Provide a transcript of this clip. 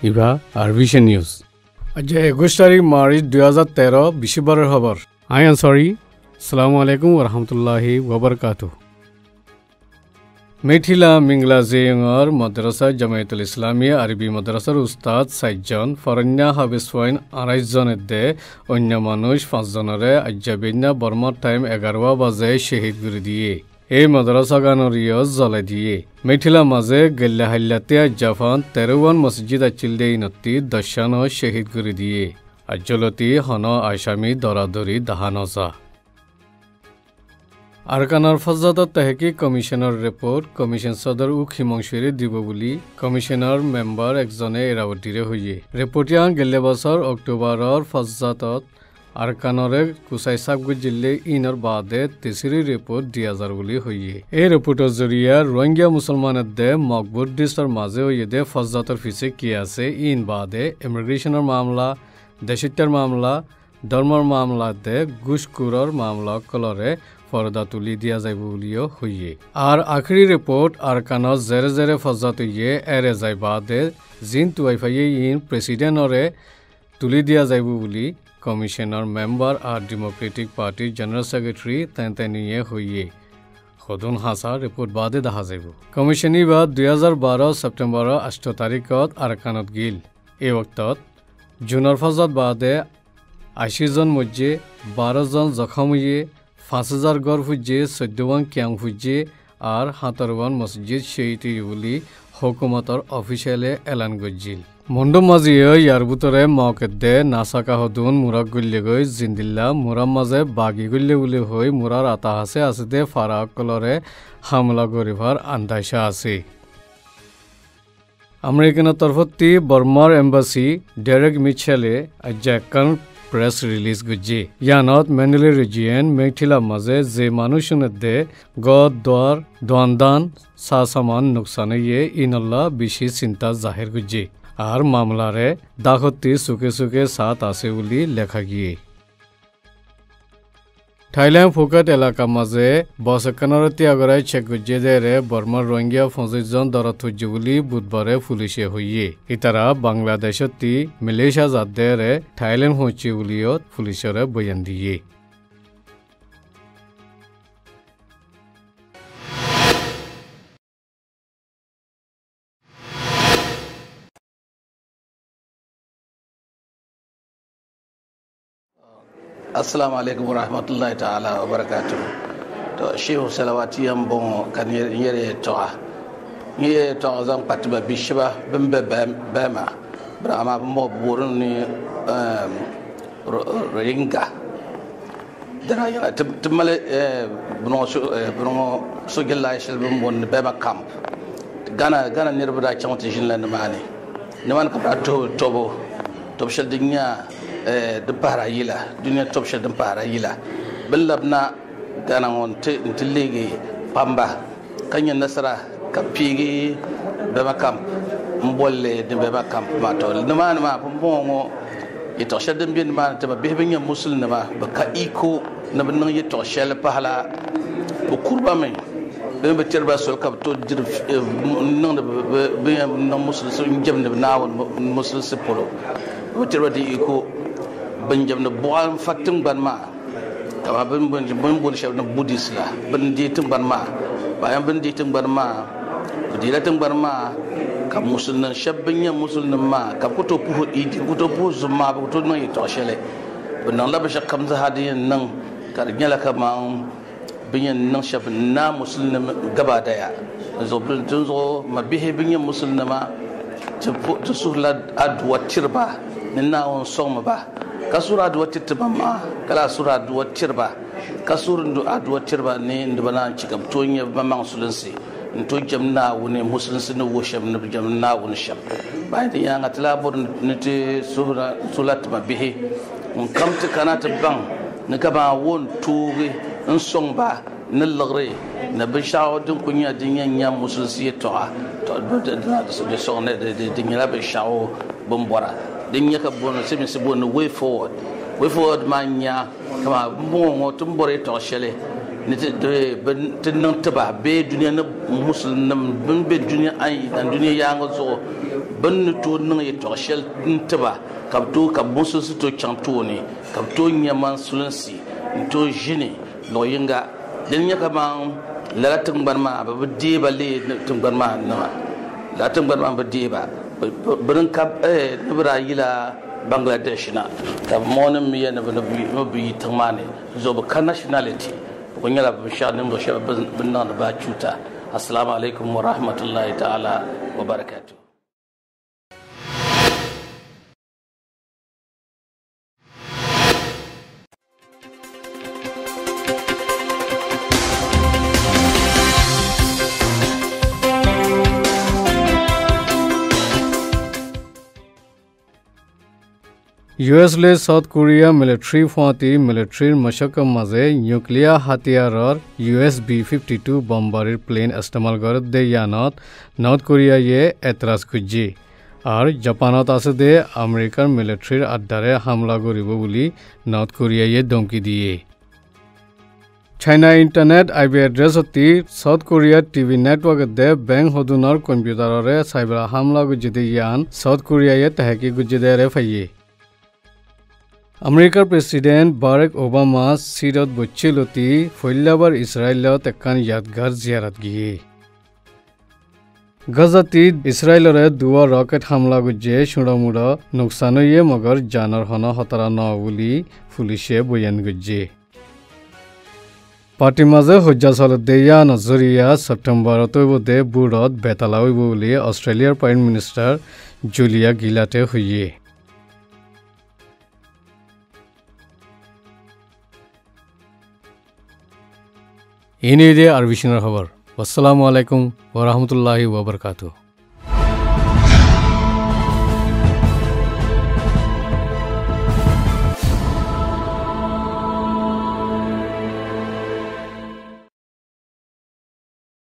ইবা আরবিশন news আজ 21 তারিখ March 2013 বিশ্ববারের খবর আই আনসারি আসসালামু আলাইকুম ওয়া রাহমাতুল্লাহি ওয়া বারাকাতুহু মেথিলা মিংলা জেয়র মাদ্রাসা জামায়াতুল ইসলামিয়া আরবি মাদ্রাসার উস্তাদ 60 জন ফরন্যা হাফেজ পয়েন্ট 28 জনের দে অন্য মানুষ 5 জনরে আজ্জাবিনা বর্মার টাইম 11 বাজে শহীদ করে দিয়ে এই মাদ্রাসা গানোর ইয়জ জ্বলাই দিয়ে মেথিলা মাঝে গেল্লা হাল্লাতে জাফান 13 মসজিদ আচিল দে ইনতি দশানো শহীদ করে দিয়ে আজ্জলতি হন আসামি দরাদরি দাহানজা আরকানার ফজাদত তাহকিক কমিশনের রিপোর্ট কমিশন সদর ও খিমংশিরে দিব বলি কমিশনার মেম্বার একজনে এরাবতীরে হইয়ে রিপোর্টিয়াং গেলে বছর অক্টোবরের ফজাদত আরকানরে কুসাই সাবগু জিল্লে ইনর বাদে তেসরি রিপোর্ট দিয়া যার বলি হইয়ে এই রিপোর্টের জরিয়া রোহিঙ্গা মুসলমানের দে মকবুর দিসর মাঝে হইয়ে দে ফজাদতর ফিসে কি আছে ইন বাদে ইমিগ্রেশনের মামলা দেশিত্বের মামলা ধর্মর মামলাতে ঘুষখোরের মামলা কলরে পর্দা তুলি দিয়া যাইব বলিও হইয়ে আর আখরি রিপোর্ট আরকানত জেরে জেরে ফজাত হইয়ে এরে যাই বাদে জিন তুয়াইফাইয়ে ইন প্রেসিডেন্টরে তুলি দিয়া যাইব বলি কমিশনার মেম্বার আর ডেমোক্রেটিক পার্টির জেনারেল সেক্রেটারি তেনতেনিয়ে হইয়ে সদন হাসা রিপোর্ট বাদে দেখা যাইব কমিশনী বা 2012 সেপ্টেম্বর 8 তারিখত আরকানত গিল এই বক্তত জুনৰ ফজাত বাদে 80 জন মধ্যে 12 জন জখম হইয়ে 5000 গড় ফুজে 14 ক্যাং ফুজে আর 17 মসজিদ শহীদ বলি হুকুমতর অফিসিয়ালে এলান গজিল মন্ডম মাজিয়ে ইয়ার ভিতরে মকেদে নাসাকা হদুন মুরাক গল্লে গই জিন্দিল্লা মুরাম মাঝে বাগি গল্লে বলে হই মুরার আতাহাসে আছে ফারাক কলরে হামলা গরিভার আন্দাইশা আছে আমেরিকানের তরফতি বর্মার এম্বাসি ডেরেক মিচেলে আজ একখান প্রেস রিলিজ গুজি ইয়ানত মেন্ডেলি রিজিয়ন মেথিলা মাঝে যে মানুষনের দে গদ দর দোয়ানদান সা সামান নুকসানে ইয়ে ইনল্লা বেশি চিন্তা জাহির গুজি আর মামলারে দাখতি সুকে সুকে সাথ আছে বলি লেখা গিয়ে থাইল্যান্ড ফুকাত এলাকা মাঝে বসকানরতি আগরাই চেক গুজে দেরে বর্মার রোহিঙ্গা 25 জন ধরা থুজি বলি বুধবারে পুলিশে হইয়ে ইতারা বাংলাদেশতি মালয়েশিয়া যাদেরে থাইল্যান্ড হচ্ছে বলিও পুলিশরে বয়ান দিয়ে Assalamu alaikum wa rahmatullahi ta'ala wa barakatuh. To shehu salawati yambo kan yere to zan patba bishba bimbe bema brama mo burun ni ringa dara yana tumale bruno so gella shel bum bema camp gana nirbada chamti jinlan mani ni man ka tobo shel dinya de parayila dunia top shel de parayila billabna gana on tiligi pamba kanya nasara kapigi bema camp mbolle de bema camp ma to man ma bongo ito shel de bin man te be binya musulna ma ba ka iko na bin yito shel pahala bu kurba men be terba sol kap to dir non be non musul so njamne na musul se polo bu terba di iko banjam na boal fatim banma kama ben chef na buddhist la ben ditim banma bayan ben ditim banma dilatim banma kam musulman shabnya musulman ma kam ko to pu idi ko to pu zuma ko to no to shele ben la ba shakam za hadiyan nan kar nyala kama binyan nan shab na musulman gaba daya zo bin zo ma bihe binyan musulman ma to suhla adwa tirba ninna on soma ba kasura adwa tirba ma kala sura adwa tirba kasur ndu adwa tirba ne ndubana cikam to nya ba musulunsi to jamna woni musulunsi no wo sham no jamna woni sham bayan ya ngatla bor niti sura sulat ma bihi kam te kanata bang ne ka ba won tuuri en songba ne lagre na bin shawo din kunya din nya musulunsi to da so be so ne de nya ba shawo bombora din yaka bono semi se bono way forward manya kama mo tumbore to shele ni te ben nan taba be duniya na muslim ben be duniya ay dan duniya ya ngo zo bin to ning ye to shel ntba kabto ka musu to chantoni kabto nyaman sulensi to jini lo yinga den nyaka man la tingban ma ba deba le tingban ma na la tingban ma ba deba bin kap nibra yila Bangladesh na ka monin mi yana bi tamane zo ba nationality ko nyala ba sha nim do sha bin nan ba chuta. Assalamu alaikum wa rahmatullahi ta'ala wa barakatuh. US le South Korea military fati military mashaka maze nuclear hatiyar US B-52 bomber plane istemal kar de yanat North Korea ye etraz kujji ar Japanot asde American military addare hamla koribo boli North Korea ye domki diye. China internet IP address oti South Korea TV network de bank hodunar computer re cyber hamla kujjide yan South Korea ye tahki kujjide re faye. American President Barack Obama Sidot Bochiloti Foilabar Israel Tekan Yadgar Ziarat Giye. Gazati Israel Dua rocket hamla gujje Shuramura Nuksano ye Magar Janar Hana Hatara Nauli Fulishe Boyan Gujje. Patimaze Hojjasal Deya Nazaria September Otobode Burod Betalawi Buli Australia Prime Minister Julia Gillard Huye. Ini dia Arvishinar Khabar. Wassalamualaikum warahmatullahi wabarakatuh.